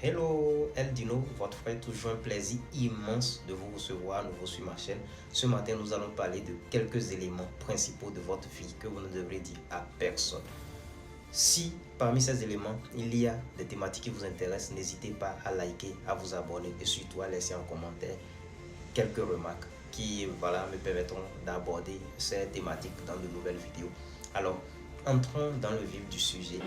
Hello Eldino, votre frère, toujours un plaisir immense de vous recevoir à nouveau sur ma chaîne. Ce matin, nous allons parler de quelques éléments principaux de votre vie que vous ne devrez dire à personne. Si parmi ces éléments, il y a des thématiques qui vous intéressent, n'hésitez pas à liker, à vous abonner et surtout à laisser en commentaire quelques remarques qui me permettront d'aborder ces thématiques dans de nouvelles vidéos. Alors, entrons dans le vif du sujet.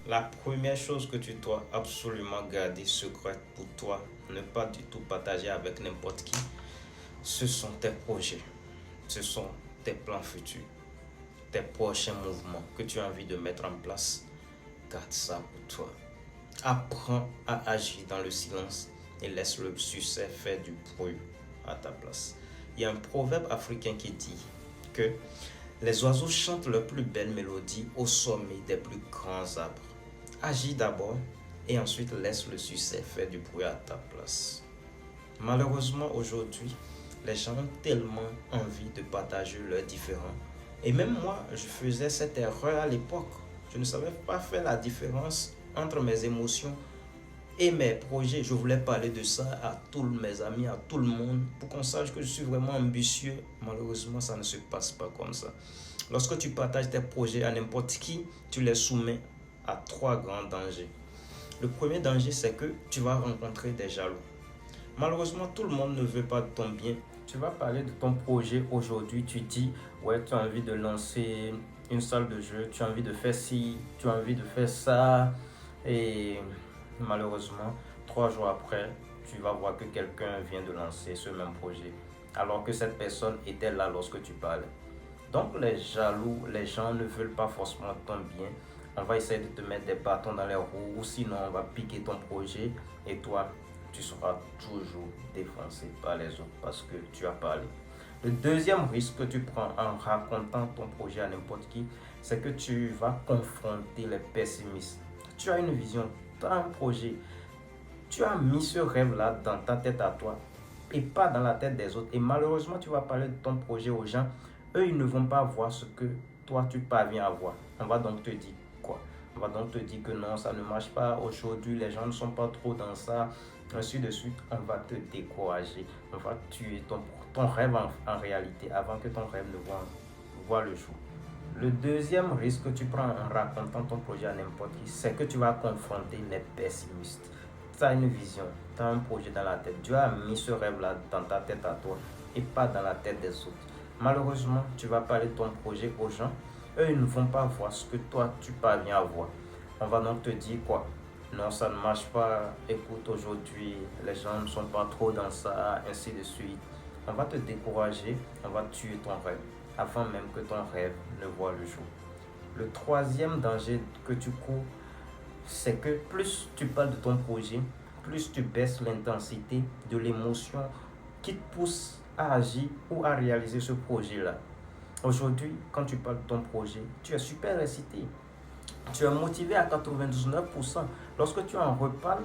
La première chose que tu dois absolument garder secrète pour toi, ne pas du tout partager avec n'importe qui, ce sont tes projets, ce sont tes plans futurs, tes prochains mouvements que tu as envie de mettre en place. Garde ça pour toi. Apprends à agir dans le silence et laisse le succès faire du bruit à ta place. Il y a un proverbe africain qui dit que les oiseaux chantent leurs plus belles mélodies au sommet des plus grands arbres. Agis d'abord et ensuite laisse le succès faire du bruit à ta place. Malheureusement, aujourd'hui, les gens ont tellement envie de partager leurs différends. Et même moi, je faisais cette erreur à l'époque. Je ne savais pas faire la différence entre mes émotions et mes projets. Je voulais parler de ça à tous mes amis, à tout le monde, pour qu'on sache que je suis vraiment ambitieux. Malheureusement, ça ne se passe pas comme ça. Lorsque tu partages tes projets à n'importe qui, tu les soumets à trois grands dangers. Le premier danger, c'est que tu vas rencontrer des jaloux. Malheureusement, tout le monde ne veut pas de ton bien. Tu vas parler de ton projet aujourd'hui, tu dis, ouais, tu as envie de lancer une salle de jeu, tu as envie de faire ci, tu as envie de faire ça. Et malheureusement, 3 jours après, tu vas voir que quelqu'un vient de lancer ce même projet, alors que cette personne était là lorsque tu parlais. Donc les jaloux, les gens ne veulent pas forcément ton bien. On va essayer de te mettre des bâtons dans les roues, ou sinon on va piquer ton projet et toi, tu seras toujours défoncé par les autres parce que tu as parlé. Le deuxième risque que tu prends en racontant ton projet à n'importe qui, c'est que tu vas confronter les pessimistes. Tu as une vision, tu as un projet, tu as mis ce rêve-là dans ta tête à toi et pas dans la tête des autres. Et malheureusement, tu vas parler de ton projet aux gens. Eux, ils ne vont pas voir ce que toi, tu parviens à voir. On va donc te dire quoi? On va donc te dire que non, ça ne marche pas. Aujourd'hui, les gens ne sont pas trop dans ça. Ainsi de suite, on va te décourager. On va tuer ton rêve en réalité avant que ton rêve ne voit le jour. Le deuxième risque que tu prends en racontant ton projet à n'importe qui, c'est que tu vas confronter les pessimistes. Tu as une vision, tu as un projet dans la tête. Dieu a mis ce rêve-là dans ta tête à toi et pas dans la tête des autres. Malheureusement, tu vas parler de ton projet aux gens. Eux, ils ne vont pas voir ce que toi, tu parviens à voir. On va donc te dire quoi? Non, ça ne marche pas. Écoute, aujourd'hui, les gens ne sont pas trop dans ça, ainsi de suite. On va te décourager, on va tuer ton rêve avant même que ton rêve ne voie le jour. Le troisième danger que tu cours, c'est que plus tu parles de ton projet, plus tu baisses l'intensité de l'émotion qui te pousse à agir ou à réaliser ce projet-là. Aujourd'hui, quand tu parles de ton projet, tu es super excité. Tu es motivé à 99%. Lorsque tu en reparles,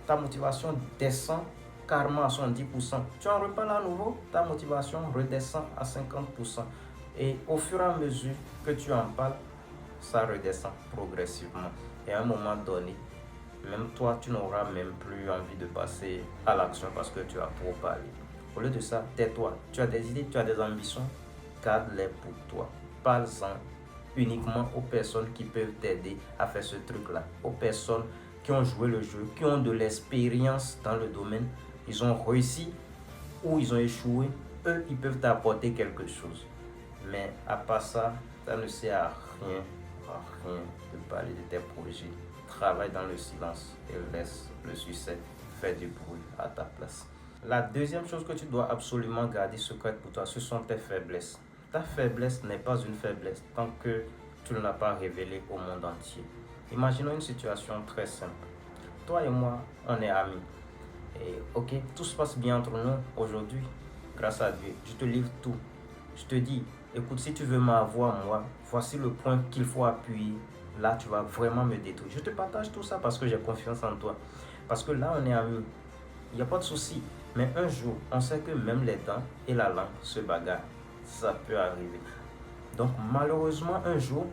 ta motivation descend carrément à 70%. Tu en reparles à nouveau, ta motivation redescend à 50%. Et au fur et à mesure que tu en parles, ça redescend progressivement. Et à un moment donné, même toi, tu n'auras même plus envie de passer à l'action parce que tu as trop parlé. Au lieu de ça, tais-toi. Tu as des idées, tu as des ambitions, garde-les pour toi. Parle-en uniquement aux personnes qui peuvent t'aider à faire ce truc-là. Aux personnes qui ont joué le jeu, qui ont de l'expérience dans le domaine. Ils ont réussi ou ils ont échoué. Eux, ils peuvent t'apporter quelque chose. Mais à part ça, ça ne sert à rien de parler de tes projets. Travaille dans le silence et laisse le succès faire du bruit à ta place. La deuxième chose que tu dois absolument garder secrète pour toi, ce sont tes faiblesses. Ta faiblesse n'est pas une faiblesse tant que tu ne l'as pas révélée au monde entier. Imaginons une situation très simple. Toi et moi, on est amis. Et ok, tout se passe bien entre nous aujourd'hui, grâce à Dieu. Je te livre tout. Je te dis, écoute, si tu veux m'avoir, moi, voici le point qu'il faut appuyer là, tu vas vraiment me détruire. Je te partage tout ça parce que j'ai confiance en toi. Parce que là, on est amis. Il n'y a pas de souci. Mais un jour, on sait que même les dents et la langue se bagarrent. Ça peut arriver. Donc, malheureusement, un jour,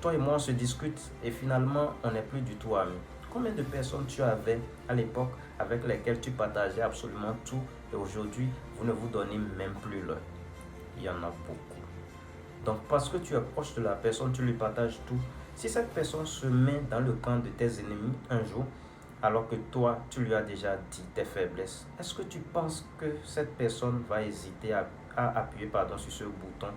toi et moi, on se discute et finalement, on n'est plus du tout amis. Combien de personnes tu avais à l'époque avec lesquelles tu partageais absolument tout et aujourd'hui, vous ne vous donnez même plus l'heure? Il y en a beaucoup. Donc, parce que tu es proche de la personne, tu lui partages tout. Si cette personne se met dans le camp de tes ennemis un jour, alors que toi, tu lui as déjà dit tes faiblesses, est-ce que tu penses que cette personne va hésiter à appuyer sur ce bouton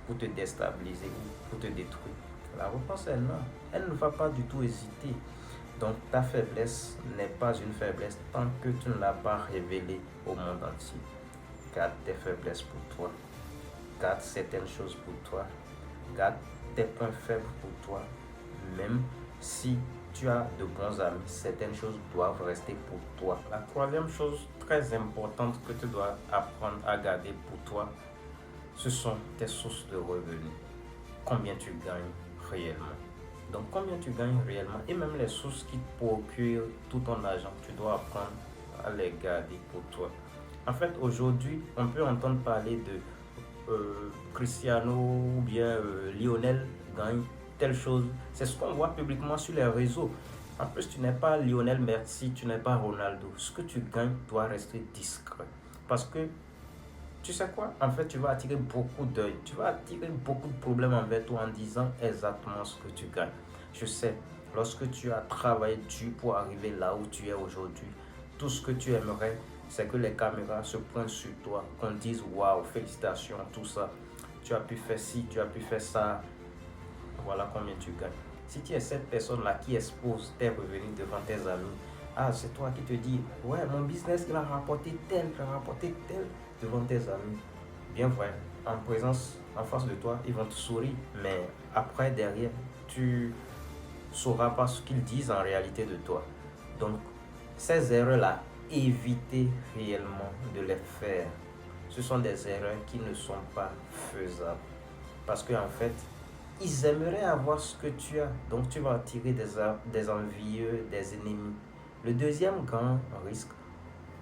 pour te déstabiliser ou pour te détruire? La réponse est non. Elle ne va pas du tout hésiter. Donc ta faiblesse n'est pas une faiblesse tant que tu ne l'as pas révélée au monde entier. Garde tes faiblesses pour toi. Garde certaines choses pour toi. Garde tes points faibles pour toi. Même si tu as de bons amis, certaines choses doivent rester pour toi. La troisième chose très importante que tu dois apprendre à garder pour toi, ce sont tes sources de revenus. Combien tu gagnes réellement. Donc combien tu gagnes réellement et même les sources qui te procurent tout ton argent, tu dois apprendre à les garder pour toi. En fait, aujourd'hui, on peut entendre parler de Cristiano ou bien Lionel gagne telle chose. C'est ce qu'on voit publiquement sur les réseaux. En plus, tu n'es pas Lionel Messi, tu n'es pas Ronaldo. Ce que tu gagnes doit rester discret. Parce que tu sais quoi? En fait, tu vas attirer beaucoup d'œil. Tu vas attirer beaucoup de problèmes envers toi en disant exactement ce que tu gagnes. Je sais, lorsque tu as travaillé dur pour arriver là où tu es aujourd'hui, tout ce que tu aimerais, c'est que les caméras se pointent sur toi, qu'on dise waouh, félicitations, tout ça. Tu as pu faire ci, tu as pu faire ça. Voilà combien tu gagnes. Si tu es cette personne-là qui expose tes revenus devant tes amis, ah, c'est toi qui te dis, ouais, mon business, il a rapporté tel, devant tes amis. Bien vrai, en présence, en face de toi, ils vont te sourire, mais après, derrière, tu sauras pas ce qu'ils disent en réalité de toi. Donc, ces erreurs-là, évitez réellement de les faire. Ce sont des erreurs qui ne sont pas faisables. Parce qu'en fait, ils aimeraient avoir ce que tu as. Donc, tu vas attirer des envieux, des ennemis. Le deuxième grand risque,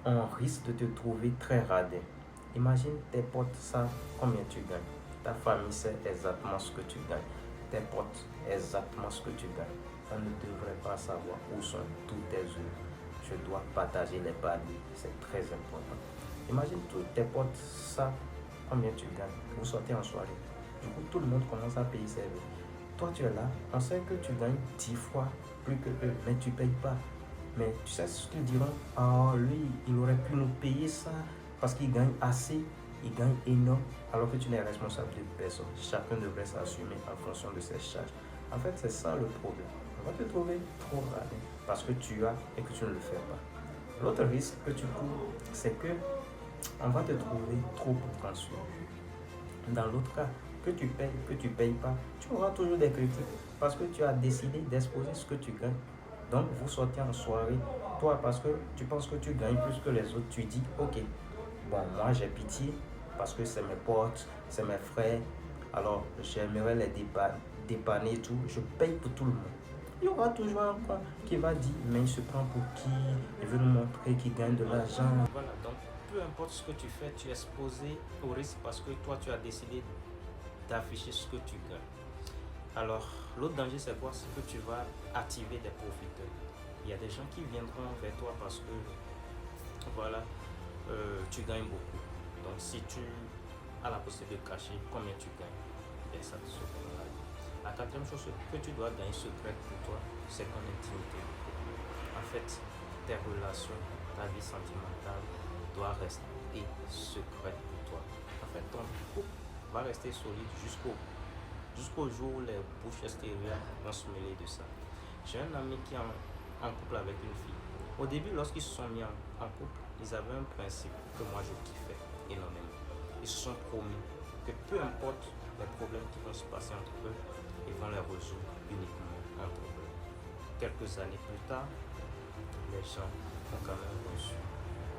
on risque de te trouver très radin. Imagine tes potes savent combien tu gagnes. Ta famille sait exactement ce que tu gagnes. Tes potes exactement ce que tu gagnes. On ne devrait pas savoir où sont tous tes œufs. Je dois partager les paliers. C'est très important. Imagine tous tes potes savent combien tu gagnes. Vous sortez en soirée. Du coup, tout le monde commence à payer ses œufs. Toi, tu es là. On sait que tu gagnes 10 fois plus que eux, mais tu ne payes pas. Mais tu sais ce qu'ils diront? Ah, lui, il aurait pu nous payer ça parce qu'il gagne assez, il gagne énorme, alors que tu n'es responsable de personne. Chacun devrait s'assumer en fonction de ses charges. En fait, c'est ça le problème. On va te trouver trop radin parce que tu as et que tu ne le fais pas. L'autre risque que tu cours, c'est que on va te trouver trop prétentieux. Dans l'autre cas, que tu payes pas, tu auras toujours des critiques parce que tu as décidé d'exposer ce que tu gagnes. Donc, vous sortez en soirée, toi, parce que tu penses que tu gagnes plus que les autres, tu dis, ok, bon, moi j'ai pitié parce que c'est mes potes, c'est mes frères, alors j'aimerais les dépanner et tout, je paye pour tout le monde. Il y aura toujours un coin qui va dire, mais il se prend pour qui? Il veut nous montrer qu'il gagne de l'argent. Voilà, donc peu importe ce que tu fais, tu es exposé au risque parce que toi, tu as décidé d'afficher ce que tu gagnes. Alors, l'autre danger, c'est quoi? C'est que tu vas activer des profiteurs. Il y a des gens qui viendront vers toi parce que, voilà, tu gagnes beaucoup. Donc, si tu as la possibilité de cacher combien tu gagnes, bien ça te sauvera. La quatrième chose que tu dois gagner secrète pour toi, c'est ton intimité. En fait, tes relations, ta vie sentimentale doit rester secrète pour toi. En fait, ton couple va rester solide jusqu'au jour où les bouches extérieures vont se mêler de ça. J'ai un ami qui est en couple avec une fille. Au début, lorsqu'ils se sont mis en couple, ils avaient un principe que moi je kiffais énormément. Ils se sont promis que peu importe les problèmes qui vont se passer entre eux, ils vont les résoudre uniquement entre eux. Quelques années plus tard, les gens ont quand même reçu,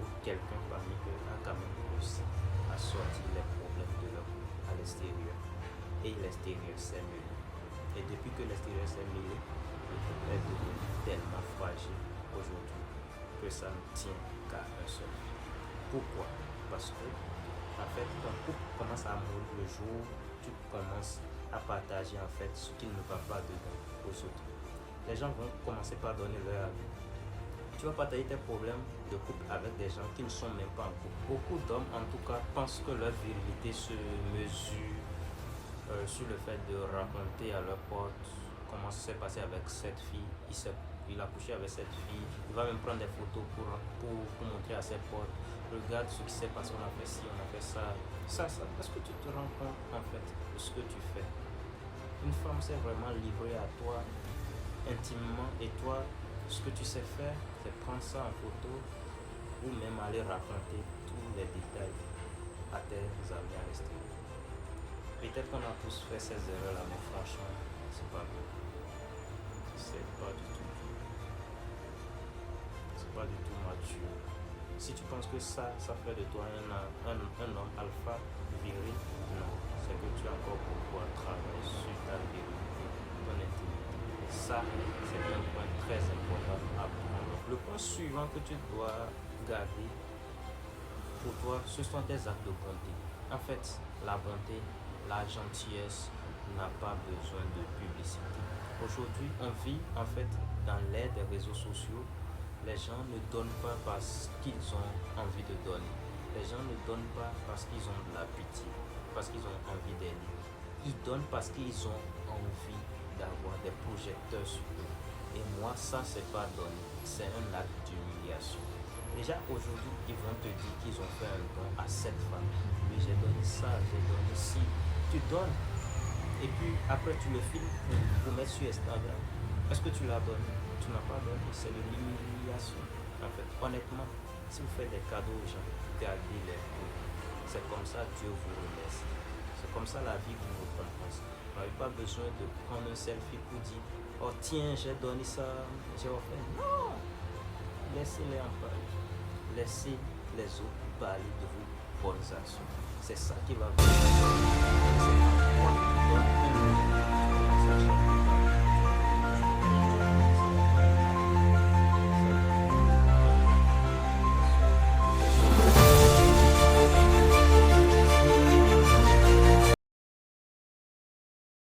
ou quelqu'un parmi eux a quand même réussi à sortir les problèmes de leur à l'extérieur. Et l'extérieur s'est mêlé. Et depuis que l'extérieur s'est mêlé, le couple est devenu tellement fragile aujourd'hui que ça ne tient qu'à un seul fil. Pourquoi? Parce que, en fait, ton couple commence à mourir le jour où tu commences à partager en fait ce qui ne va pas dedans aux autres. Les gens vont commencer par donner leur avis. Tu vas partager tes problèmes de couple avec des gens qui ne sont même pas en couple. Beaucoup d'hommes, en tout cas, pensent que leur virilité se mesure sur le fait de raconter à leur pote comment ça s'est passé avec cette fille. Il a couché avec cette fille. Il va même prendre des photos pour montrer à ses potes. Regarde ce qui s'est passé, on a fait ci, on a fait ça. Est-ce que tu te rends compte en fait de ce que tu fais? Une femme s'est vraiment livrée à toi intimement et toi, ce que tu sais faire, c'est prendre ça en photo ou même aller raconter tous les détails à tes amis à l'extérieur. Peut-être qu'on a tous fait ces erreurs-là, mais franchement, c'est pas bien. C'est pas du tout. C'est pas du tout mature. Si tu penses que ça fait de toi un homme alpha viril, non. C'est que tu as encore beaucoup à travailler sur ta virilité, ton intimité. Ça, c'est un point très important à prendre. Le point suivant que tu dois garder pour toi, ce sont tes actes de bonté. En fait, la bonté, la gentillesse n'a pas besoin de publicité. Aujourd'hui, on vit en fait dans l'ère des réseaux sociaux. Les gens ne donnent pas parce qu'ils ont envie de donner. Les gens ne donnent pas parce qu'ils ont de la pitié, parce qu'ils ont envie d'aider. Ils donnent parce qu'ils ont envie d'avoir des projecteurs sur eux. Et moi, ça, c'est pas donner. C'est un acte d'humiliation. Déjà, aujourd'hui, ils vont te dire qu'ils ont fait un don à cette femme. Oui, j'ai donné ça, j'ai donné ci. Tu donnes. Et puis, après, tu le filmes pour mettre sur Instagram. Est-ce que tu l'as donné? Tu n'as pas donné. C'est de l'humiliation. En fait, honnêtement, si vous faites des cadeaux aux gens, gardez-les pour. C'est comme ça Dieu vous remercie. C'est comme ça la vie vous récompense. Vous n'avez pas besoin de prendre un selfie pour dire oh tiens, j'ai donné ça, j'ai offert. Non! Laissez-les en parler. Laissez les autres parler de vos bonnes actions. C'est ça qui va vous. C'est quoi?